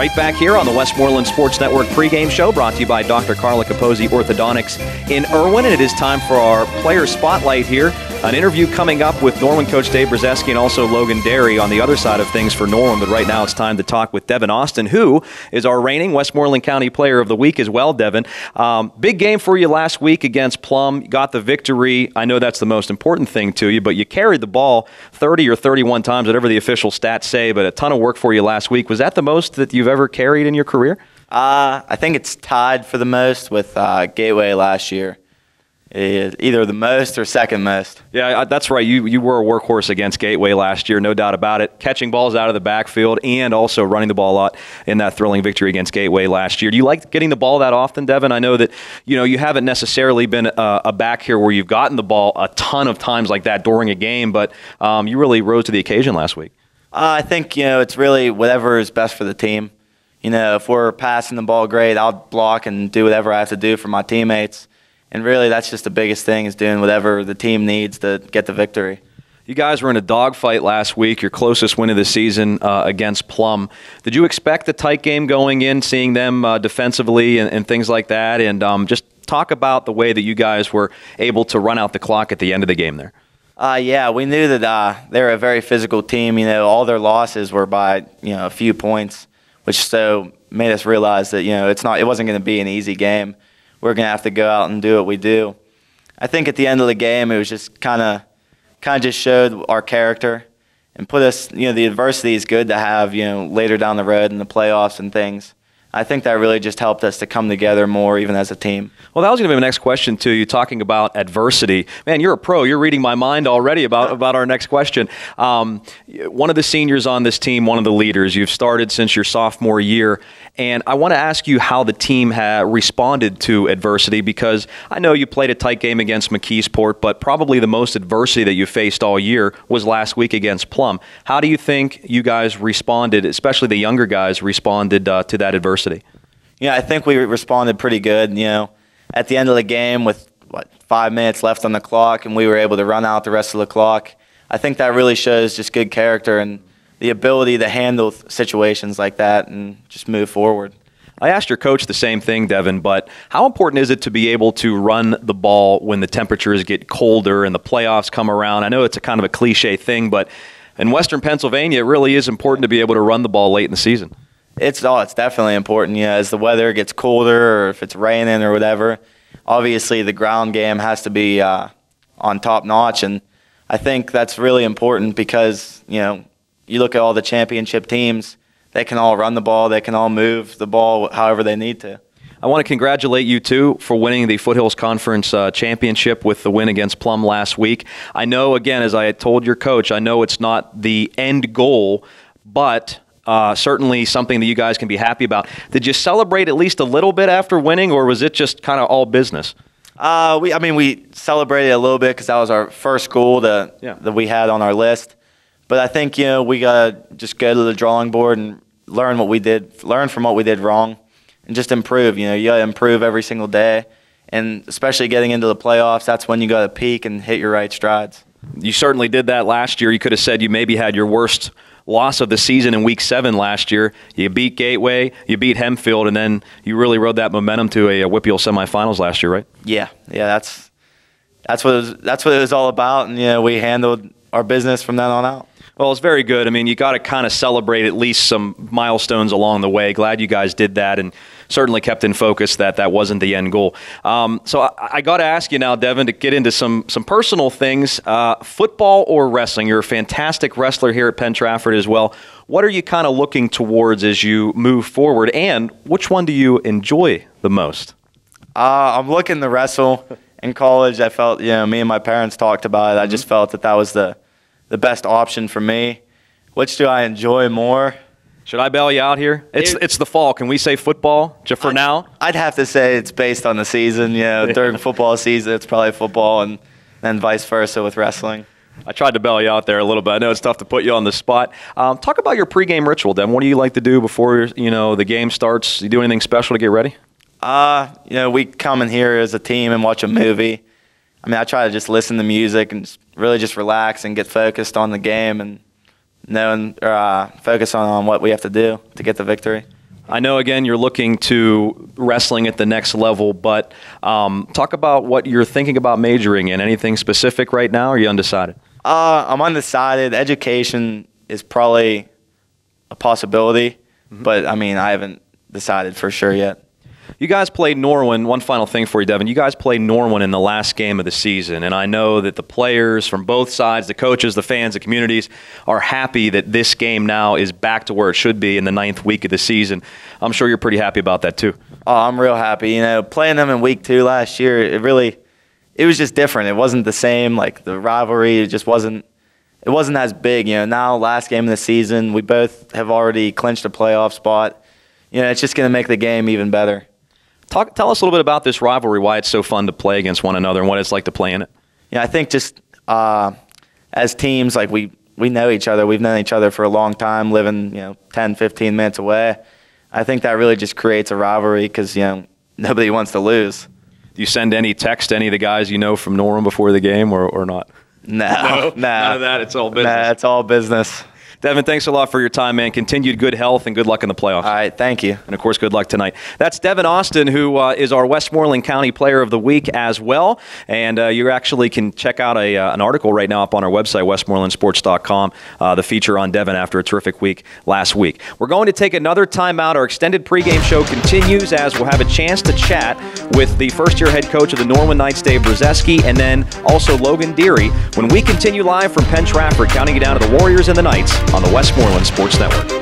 Right back here on the Westmoreland Sports Network pregame show, brought to you by Dr. Carla Capozzi Orthodontics in Irwin. And it is time for our player spotlight here. An interview coming up with Norman coach Dave Brzezinski and also Logan Derry on the other side of things for Norman. But right now it's time to talk with Devin Austin, who is our reigning Westmoreland County Player of the Week as well, Devin. Big game for you last week against Plum. You got the victory. I know that's the most important thing to you, but you carried the ball 30 or 31 times, whatever the official stats say, but a ton of work for you last week. Was that the most that you've ever carried in your career? I think it's tied for the most with Gateway last year. Either the most or second most. Yeah, that's right. You were a workhorse against Gateway last year, no doubt about it. Catching balls out of the backfield and also running the ball a lot in that thrilling victory against Gateway last year. Do you like getting the ball that often, Devin? I know that you haven't necessarily been a back here where you've gotten the ball a ton of times like that during a game, but you really rose to the occasion last week. I think it's really whatever is best for the team. If we're passing the ball great, I'll block and do whatever I have to do for my teammates. And really, that's just the biggest thing, is doing whatever the team needs to get the victory. You guys were in a dogfight last week, your closest win of the season against Plum. Did you expect a tight game going in, seeing them defensively and things like that? And just talk about the way that you guys were able to run out the clock at the end of the game there. Yeah, we knew that they were a very physical team. All their losses were by a few points, which so made us realize that it wasn't going to be an easy game. We're going to have to go out and do what we do. I think at the end of the game, it was just kind of just showed our character and put us, the adversity is good to have, later down the road in the playoffs and things. I think that really just helped us to come together more, even as a team. Well, that was going to be my next question to you, talking about adversity. Man, you're a pro. You're reading my mind already about our next question. One of the seniors on this team, one of the leaders, you've started since your sophomore year, and I want to ask you how the team responded to adversity, because I know you played a tight game against McKeesport, but probably the most adversity that you faced all year was last week against Plum. How do you think you guys responded, especially the younger guys responded to that adversity? Yeah, I think we responded pretty good. At the end of the game with 5 minutes left on the clock, and we were able to run out the rest of the clock. I think that really shows just good character and the ability to handle situations like that and just move forward. I asked your coach the same thing, Devin, but how important is it to be able to run the ball when the temperatures get colder and the playoffs come around? I know it's a kind of a cliche thing, but in Western Pennsylvania, it really is important to be able to run the ball late in the season. It's definitely important. As the weather gets colder or if it's raining or whatever, obviously the ground game has to be on top notch, and I think that's really important because you look at all the championship teams, they can all run the ball, they can all move the ball however they need to. I want to congratulate you, too, for winning the Foothills Conference championship with the win against Plum last week. I know, again, as I told your coach, I know it's not the end goal, but certainly something that you guys can be happy about. Did you celebrate at least a little bit after winning, or was it just kind of all business? We celebrated a little bit because that was our first goal that we had on our list. But I think we gotta just go to the drawing board and learn from what we did wrong, and just improve. You gotta improve every single day, and especially getting into the playoffs. That's when you gotta peak and hit your right strides. You certainly did that last year. You could have said you maybe had your worst loss of the season in Week 7 last year. You beat Gateway, you beat Hempfield, and then you really rode that momentum to a Whippeal semifinals last year, right? Yeah, that's what it was all about, and we handled our business from then on out. Well, it's very good. I mean, you got to kind of celebrate at least some milestones along the way. Glad you guys did that, and certainly kept in focus that wasn't the end goal. So I got to ask you now, Devin, to get into some personal things. Football or wrestling? You're a fantastic wrestler here at Penn-Trafford as well. What are you kind of looking towards as you move forward, and which one do you enjoy the most? I'm looking to wrestle. In college, I felt, me and my parents talked about it. I just felt that was the best option for me. Which do I enjoy more? Should I bail you out here? It's the fall. Can we say football just for now? I'd have to say it's based on the season. During football season, it's probably football, and then vice versa with wrestling. I tried to bail you out there a little bit. I know it's tough to put you on the spot. Talk about your pregame ritual, Devin. What do you like to do before the game starts? You do anything special to get ready? We come in here as a team and watch a movie. I try to just listen to music and really just relax and get focused on the game and focus on what we have to do to get the victory. I know, again, you're looking to wrestling at the next level, but talk about what you're thinking about majoring in. Anything specific right now, or are you undecided? I'm undecided. Education is probably a possibility, but, I mean, I haven't decided for sure yet. You guys played Norwin. One final thing for you, Devin. You guys played Norwin in the last game of the season, and I know that the players from both sides, the coaches, the fans, the communities, are happy that this game now is back to where it should be in the 9th week of the season. I'm sure you're pretty happy about that too. Oh, I'm real happy. You know, playing them in week 2 last year, it was just different. It wasn't the same. Like, the rivalry, it wasn't as big. You know, now last game of the season, we both have already clinched a playoff spot. You know, it's just going to make the game even better. Tell us a little bit about this rivalry, why it's so fun to play against one another, and what it's like to play in it. Yeah, I think just as teams, like we know each other. We've known each other for a long time, living 10, 15 minutes away. I think that really just creates a rivalry because nobody wants to lose. Do you send any text to any of the guys you know from Norwin before the game, or not? No, none of that. It's all business. Nah, it's all business. Devin, thanks a lot for your time, man. Continued good health and good luck in the playoffs. All right, thank you. And, of course, good luck tonight. That's Devin Austin, who is our Westmoreland County Player of the Week as well. And you actually can check out an article right now up on our website, westmorelandsports.com, the feature on Devin after a terrific week last week. We're going to take another timeout. Our extended pregame show continues as we'll have a chance to chat with the first-year head coach of the Norwin Knights, Dave Brzeski, and then also Logan Deary when we continue live from Penn-Trafford, counting you down to the Warriors and the Knights on the Westmoreland Sports Network.